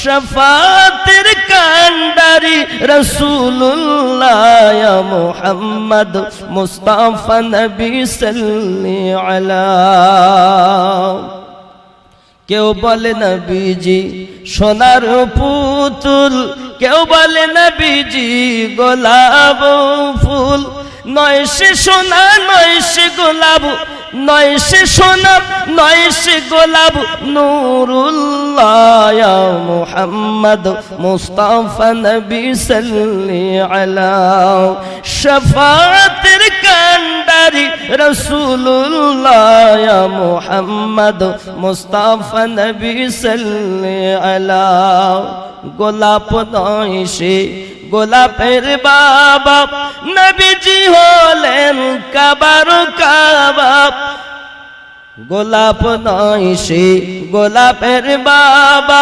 শাফাতের কান্ডারি রাসূলুল্লাহ ইয়া মুহাম্মদ মুস্তাফা নবী সাল্লি আলা। কেউ বলে নবীজি সোনার পুতুল, কেউ বলে নবীজি গোলাপ ফুল, নয় সে সোনা নয় সে গোলাপ, নয় সে সোনা নয় সে গোলাপ, নূরুল্লাহ ইয়া মুহাম্মদ মুস্তাফা নবী সাল্লি আলা। শাফাতের কান্ডারি রাসূলুল্লাহ ইয়া মুহাম্মদ মুস্তাফা নবী সাল্লি আলা। গোলাপ নয় সে গোলাপের বাবা, নবীজি হলেন কাবার কাবা। গোলাপ নয় সে গোলাপের বাবা,